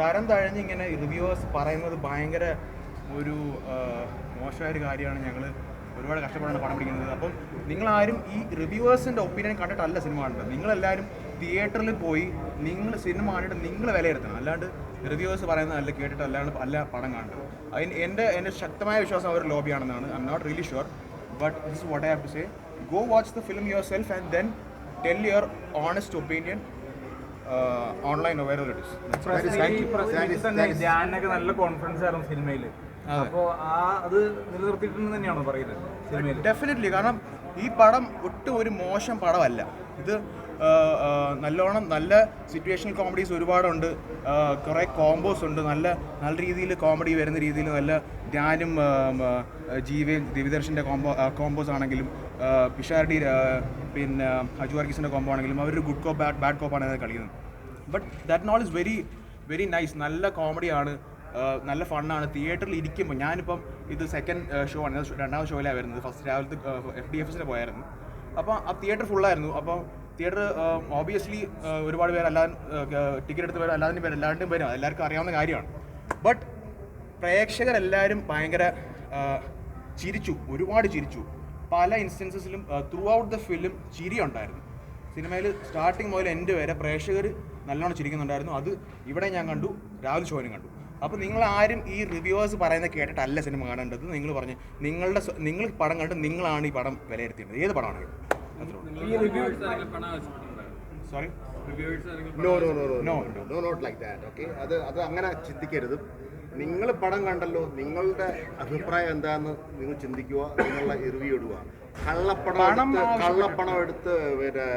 തരം തഴഞ്ഞ് ഇങ്ങനെ റിവ്യൂവേഴ്സ് പറയുന്നത് ഭയങ്കര ഒരു മോശമായൊരു കാര്യമാണ്. ഞങ്ങൾ ഒരുപാട് കഷ്ടപ്പെടാണ് പണം പിടിക്കുന്നത്. അപ്പം നിങ്ങളാരും ഈ റിവ്യൂവേഴ്സിൻ്റെ ഒപ്പീനിയൻ കണ്ടിട്ടല്ല സിനിമ കണ്ടത്. നിങ്ങളെല്ലാവരും തിയേറ്ററിൽ പോയി നിങ്ങൾ സിനിമ കണ്ടിട്ട് നിങ്ങൾ വിലയിരുത്തണം. അല്ലാണ്ട് റിവ്യൂവേഴ്സ് പറയുന്നതല്ല കേട്ടിട്ട് അല്ല പടം കാണുന്നത്. എൻ്റെ ശക്തമായ വിശ്വാസം അവർ ലോബിയാണെന്നാണ്. I'm not really sure, but this is what I have to say. Go watch the film yourself and then tell your honest opinion online available it is. ഞാനൊക്കെ നല്ല കോൺഫിഡൻസ് ആയിരുന്നു സിനിമയിൽ. അപ്പോൾ അത് നിലനിർത്തിയിട്ടുണ്ടെന്ന് തന്നെയാണോ പറയുന്നത് സിനിമയിൽ? ഡെഫിനറ്റ്ലി. കാരണം ഈ പടം ഒട്ടും ഒരു മോശം പടമല്ല. ഇത് നല്ലോണം നല്ല സിറ്റുവേഷണൽ കോമഡീസ് ഒരുപാടുണ്ട്, കുറേ കോംബോസ് ഉണ്ട്, നല്ല രീതിയിൽ കോമഡി വരുന്ന രീതിയിൽ നല്ല ധ്യാനും ദിവ്യദർശൻ്റെ കോംബോസ് ആണെങ്കിലും പിഷാരടി പിന്നെ അജു വർഗീസിൻ്റെ കോംബോ ആണെങ്കിലും അവരൊരു ഗുഡ് കോപ്പ് ബാഡ് കോപ്പാണ് അത് കളിക്കുന്നത്. But that not is very very nice. നല്ല കോമഡിയാണ്, നല്ല ഫണ്ണാണ്. തിയേറ്ററിൽ ഇരിക്കുമ്പോൾ ഞാനിപ്പം ഇത് സെക്കൻഡ് ഷോ ആണ്, രണ്ടാമത്തെ ഷോയിലാണ് വരുന്നത്. ഫസ്റ്റ് രാവിലത്തെ FDFS പോയായിരുന്നു. അപ്പോൾ ആ തിയേറ്റർ ഫുള്ളായിരുന്നു. അപ്പോൾ തിയേറ്റർ ഓബിയസ്ലി ഒരുപാട് പേര് അല്ലാതെ ടിക്കറ്റ് എടുത്ത് പേര് എല്ലാവരുടെയും പേരും എല്ലാവർക്കും അറിയാവുന്ന കാര്യമാണ്. ബട്ട് പ്രേക്ഷകരെല്ലാവരും ഭയങ്കര ചിരിച്ചു, ഒരുപാട് ചിരിച്ചു. പല ഇൻസ്റ്റൻസസിലും ത്രൂ ഔട്ട് ദ ഫിലിം ചിരി ഉണ്ടായിരുന്നു. സിനിമയിൽ സ്റ്റാർട്ടിങ് മുതൽ എൻഡ് വരെ പ്രേക്ഷകർ നല്ലോണം ചിരിക്കുന്നുണ്ടായിരുന്നു. അത് ഇവിടെ ഞാൻ കണ്ടു, രാവിലെ ഷോയിലും കണ്ടു. അപ്പോൾ നിങ്ങളാരും ഈ റിവ്യൂവേഴ്സ് പറയുന്നത് കേട്ടിട്ടല്ല സിനിമ കാണേണ്ടത്. നിങ്ങൾ പറഞ്ഞ് നിങ്ങൾ പടം കണ്ട് നിങ്ങളാണ് ഈ പടം വിലയിരുത്തേണ്ടത്, ഏത് പടമാണെങ്കിലും. Sorry, no not like that. Okay, അത് അങ്ങനെ ചിന്തിക്കരുത്. നിങ്ങൾ പടം കണ്ടല്ലോ, നിങ്ങളുടെ അഭിപ്രായം എന്താണെന്ന് നിങ്ങൾ ചിന്തിക്കുക, നിങ്ങളുടെ റിവ്യൂ ഇടുക. കള്ളപ്പണം എടുത്ത് പിന്നെ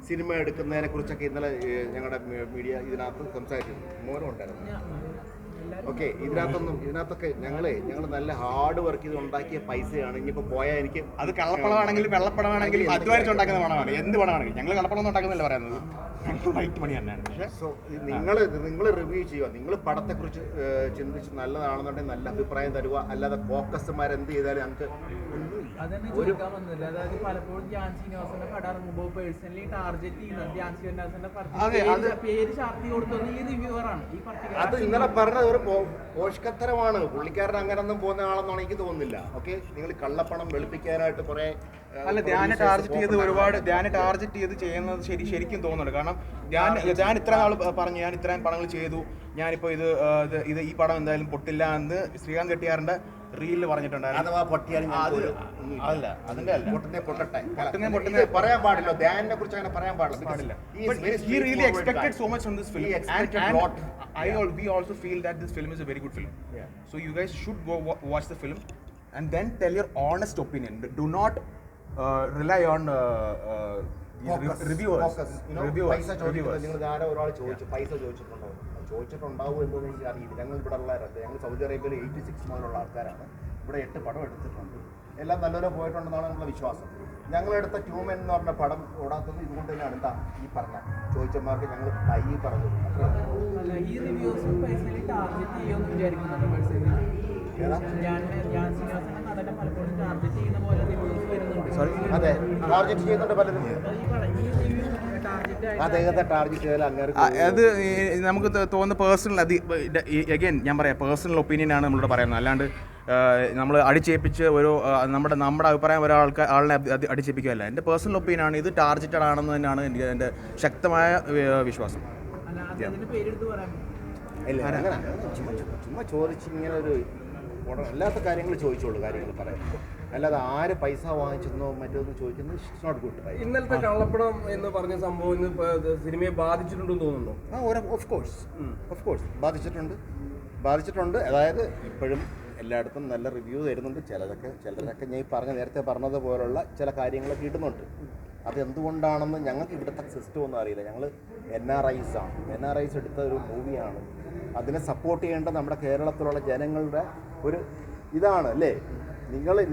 സിനിമ എടുക്കുന്നതിനെ കുറിച്ചൊക്കെ ഇന്നലെ ഞങ്ങളുടെ മീഡിയ ഇതിനകത്ത് സംസാരിച്ചിരുന്നു. മോനും ഉണ്ടായിരുന്നു. ഓക്കെ, ഇതിനകത്തൊക്കെ ഞങ്ങൾ നല്ല ഹാർഡ് വർക്ക് ചെയ്ത് ഉണ്ടാക്കിയ പൈസയാണ്. ഇനിയിപ്പോൾ പോയാൽ എനിക്ക് അത് കള്ളപ്പണമാണെങ്കിലും വെള്ളപ്പണമാണെങ്കിലും അധ്വാനിച്ചുണ്ടാക്കുന്ന പണമാണ്. എന്ത് പണമാണെങ്കിലും ഞങ്ങൾ കള്ളപ്പണം ഒന്നും ഉണ്ടാക്കുന്നില്ല പറയുന്നത്, റൈറ്റ് മണി തന്നെയാണ്. പക്ഷേ നിങ്ങൾ റിവ്യൂ ചെയ്യുക, നിങ്ങൾ പടത്തെക്കുറിച്ച് ചിന്തിച്ച് നല്ലതാണെന്നുണ്ടെങ്കിൽ നല്ല അഭിപ്രായം തരുക. അല്ലാതെ ഫോക്കസ്മാർ എന്ത് ചെയ്താലും ഞങ്ങൾക്ക് ഒരു അതായത് പലപ്പോഴും ധ്യാൻ ശ്രീനിവാസന്റെ പടം ഇറങ്ങുമ്പോൾ പേഴ്സണലി ടാർഗറ്റ് ചെയ്യുന്നത് ധ്യാൻ ശ്രീനിവാസന്റെ പേര് ചാർത്തി കൊടുത്തത് ഈ റിവ്യൂവറാണ്. അത് ഇന്നലെ പറഞ്ഞത് ഒരു പോഷകത്തരമാണ്. പുള്ളിക്കാരൻ അങ്ങനൊന്നും പോകുന്ന ആളെന്നാണ് എനിക്ക് തോന്നുന്നില്ല. ഓക്കെ, നിങ്ങൾ കള്ളപ്പണം വെളുപ്പിക്കാനായിട്ട് കുറെ അല്ല, ധ്യാന ടാർഗറ്റ് ചെയ്ത് ചെയ്യുന്നത് ശരിക്കും തോന്നുന്നുണ്ട്. കാരണം ഞാൻ ഇത്ര നാൾ പറഞ്ഞു, ഞാൻ ഇത്രയും പടങ്ങൾ ചെയ്തു, ഞാനിപ്പോൾ ഇത് ഈ പടം എന്തായാലും പൊട്ടില്ല എന്ന് ശ്രീകാന്ത് കെട്ടിയാറിന്റെ റീലിൽ പറഞ്ഞിട്ടുണ്ടായിരുന്നു. അതല്ല, അതിന്റെ അല്ല, പൊട്ടട്ടെ പറയാൻ പാടില്ല. ധ്യാനിനെ കുറിച്ച് അങ്ങനെ പറയാൻ പാടില്ല. He really expected so much from this film, and we also feel that this film is a very good film. So you guys should go watch the film and then tell your honest opinion. Do not rely on reviewers. നിങ്ങൾ ആരോ ഒരാൾ പൈസ ചോദിച്ചിട്ടുണ്ടാവും എന്ന് എനിക്ക് അറിയില്ല. ഞങ്ങൾ ഇവിടെ ഉള്ളവരല്ല. ഞങ്ങൾ Saudi അറേബ്യയിൽ 86 മുതലുള്ള ആൾക്കാരാണ്. ഇവിടെ 8 പടം എടുത്തിട്ടുണ്ട്. എല്ലാം നല്ലപോലെ പോയിട്ടുണ്ടെന്നാണ് നമ്മുടെ വിശ്വാസം. ഞങ്ങളെടുത്ത ട്യൂമൻ എന്ന് പറഞ്ഞ പടം ഓടാത്തത് ഇതുകൊണ്ട് തന്നെയാണ്. എന്താ ഈ പറഞ്ഞ ചോദിച്ചമാർക്ക് ഞങ്ങൾ കൈ പറഞ്ഞു. അതെ, ടാർഗറ്റ് ചെയ്യുന്നുണ്ട് പലരും. അദ്ദേഹത്തെ ടാർഗറ്റ് ചെയ്താൽ അങ്ങനെ അത് നമുക്ക് തോന്നുന്ന പേഴ്സണൽ, അഗൈൻ ഞാൻ പറയാം, പേഴ്സണൽ ഒപ്പീനിയനാണ് നമ്മളിവിടെ പറയുന്നത്. അല്ലാണ്ട് നമ്മൾ അടിച്ചേൽപ്പിച്ച് ഒരു നമ്മുടെ അഭിപ്രായം ആളിനെ അടിച്ചേൽപ്പിക്കുകയല്ല. എൻ്റെ പേഴ്സണൽ ഒപ്പീനിയനാണ്. ഇത് ടാർഗറ്റഡ് ആണെന്ന് തന്നെയാണ് എൻ്റെ ശക്തമായ വിശ്വാസം. ഇല്ല, അങ്ങനെ ചുമ്മാ ചോദിച്ച് ഇങ്ങനെ ഒരു അല്ലാത്ത കാര്യങ്ങൾ ചോദിച്ചോളൂ, കാര്യങ്ങൾ പറയാം. അല്ലാതെ ആര് പൈസ വാങ്ങിച്ചെന്നോ മറ്റൊന്നും ചോദിക്കുന്നത് ഇറ്റ്സ് നോട്ട് ഗുഡ്. ഇന്നലത്തെ കള്ളപ്പണം എന്ന് പറഞ്ഞ സംഭവം സിനിമയെ ബാധിച്ചിട്ടുണ്ടെന്ന് തോന്നുന്നു. ഓഫ് കോഴ്സ് ബാധിച്ചിട്ടുണ്ട്. അതായത് ഇപ്പോഴും എല്ലായിടത്തും നല്ല റിവ്യൂ തരുന്നുണ്ട്. ചിലരൊക്കെ ഞാൻ നേരത്തെ പറഞ്ഞതുപോലുള്ള ചില കാര്യങ്ങളൊക്കെ ഇടുന്നുണ്ട്. അതെന്തുകൊണ്ടാണെന്ന് ഞങ്ങൾക്ക് ഇവിടുത്തെ സിസ്റ്റം ഒന്നും അറിയില്ല. ഞങ്ങൾ NRIs എടുത്ത ഒരു മൂവിയാണ്. അതിനെ സപ്പോർട്ട് ചെയ്യേണ്ട നമ്മുടെ കേരളത്തിലുള്ള ജനങ്ങളുടെ ഒരു ഇതാണ് അല്ലേ.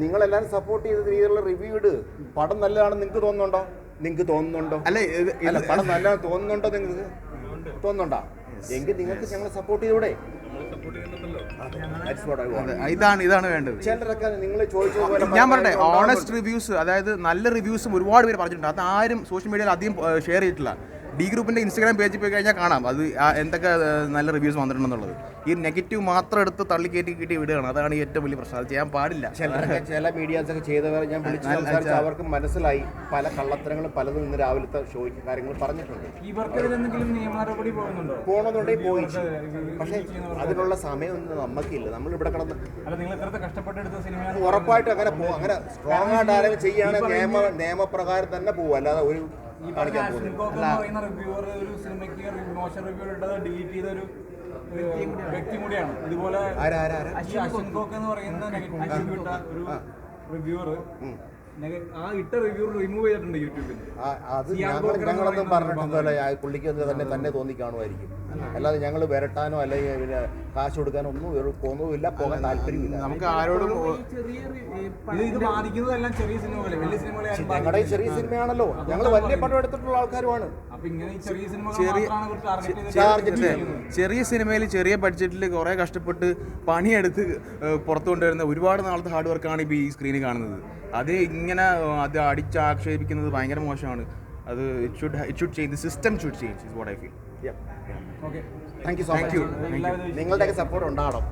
നിങ്ങളെല്ലാവരും സപ്പോർട്ട് ചെയ്ത രീതിയിലുള്ള റിവ്യൂ ഇട്. പടം നല്ലതാണെന്ന് നിങ്ങൾക്ക് തോന്നുന്നുണ്ടോ? അല്ല, പടം നല്ലതാണ് തോന്നുന്നുണ്ടോ? നിങ്ങൾക്ക് തോന്നുന്നുണ്ടോ? എങ്കിൽ നിങ്ങൾക്ക് ഞങ്ങളെ സപ്പോർട്ട് ചെയ്തൂടെ? ഇതാണ് വേണ്ടത്. ചിലരൊക്കെ നിങ്ങൾ ചോദിച്ചതുപോലെ ഞാൻ പറയട്ടെ, ഓണസ്റ്റ് റിവ്യൂസ്, അതായത് നല്ല റിവ്യൂസും ഒരുപാട് പേര് പറഞ്ഞിട്ടുണ്ട്. അത് ആരും സോഷ്യൽ മീഡിയയിൽ അധികം ഷെയർ ചെയ്തിട്ടില്ല. ഡി ഗ്രൂപ്പിൻ്റെ ഇൻസ്റ്റാഗ്രാം പേജിൽ പോയി കഴിഞ്ഞാൽ കാണാം അത് എന്തൊക്കെ നല്ല റിവ്യൂസ് വന്നിട്ടുണ്ടെന്നുള്ളത്. ഈ നെഗറ്റീവ് മാത്രം എടുത്ത് തള്ളിക്കയറ്റി കിട്ടി വിടുകയാണ്. അതാണ് ഏറ്റവും വലിയ പ്രശ്നം. അത് ചെയ്യാൻ പാടില്ല. ചില മീഡിയാസൊക്കെ ചെയ്തവർ ഞാൻ വിളിച്ച് സംസാരിച്ച് അവർക്ക് മനസ്സിലായി പല കള്ളത്തരങ്ങളും പലതും ഇന്ന് രാവിലത്തെ ഷോയ്ക്ക് കാര്യങ്ങൾ പറഞ്ഞിട്ടുണ്ട്. ഇവർക്കെതിരെ എന്തെങ്കിലും നിയമ നടപടി പോകുന്നുണ്ടോ? പോകണമെന്നുണ്ടെങ്കിൽ പോയി, പക്ഷേ അതിനുള്ള സമയമൊന്നും നമുക്കില്ല. നമ്മളിവിടെ കിടന്ന് അല്ല, നിങ്ങൾ എത്ര കഷ്ടപ്പെട്ടെടുത്ത സിനിമ ഉറപ്പായിട്ടും അങ്ങനെ അങ്ങനെ സ്ട്രോങ് ആയിട്ട് ആരെങ്കിലും ചെയ്യുകയാണെങ്കിൽ നിയമപ്രകാരം തന്നെ പോകും, അല്ലാതെ ഒരു കാണിക്കാൻ പോകുന്നില്ല. റിവ്യൂവർ ഒരു സിനിമയ്ക്ക് മോശം റിവ്യൂ ഇട്ടത് ഡിലീറ്റ് ചെയ്ത ഒരു വ്യക്തി കൂടിയാണ്. ഇതുപോലെ അശ്വിൻ കോക്ക് എന്ന് പറയുന്ന നെഗറ്റീവ് ഇട്ട ഒരു റിവ്യൂവർ ആ ഇട്ട റിവ്യൂ റിമൂവ് ചെയ്തിട്ടുണ്ട് യൂട്യൂബിൽ. അത് ഞങ്ങളൊന്നും പറഞ്ഞിട്ടൊന്നുമല്ല. പുള്ളിക്ക് തന്നെ തോന്നി കാണുമായിരിക്കും, അല്ലാതെ ഞങ്ങൾ വരട്ടാനോ അല്ലെങ്കിൽ പിന്നെ കാശ് കൊടുക്കാനോ ഒന്നും പോകുന്നുമില്ല, പോകാൻ താല്പര്യമില്ല. നമുക്ക് ആരോടും ഇത് ബാധിക്കുന്നതെല്ലാം ചെറിയ സിനിമകളെ, വലിയ സിനിമകളെ ഞങ്ങളുടെ ഈ ചെറിയ സിനിമയാണല്ലോ, ഞങ്ങൾ വലിയ പടം എടുത്തിട്ടുള്ള ആൾക്കാരുമാണ്. അപ്പൊ ഇങ്ങനെ ഈ ചെറിയ സിനിമകൾ ചെറിയ സിനിമയിൽ ചെറിയ ബഡ്ജറ്റിൽ കുറേ കഷ്ടപ്പെട്ട് പണിയെടുത്ത് പുറത്തു കൊണ്ടുവരുന്ന ഒരുപാട് നാളത്തെ ഹാർഡ് വർക്കാണ് ഇപ്പോൾ ഈ സ്ക്രീനിൽ കാണുന്നത്. അത് ഇങ്ങനെ അത് അടിച്ചാക്ഷേപിക്കുന്നത് ഭയങ്കര മോശമാണ്. അത് it should change, the system should change is what I feel. Thank you so much. നിങ്ങളുടെയൊക്കെ സപ്പോർട്ട് ഉണ്ടാവണം.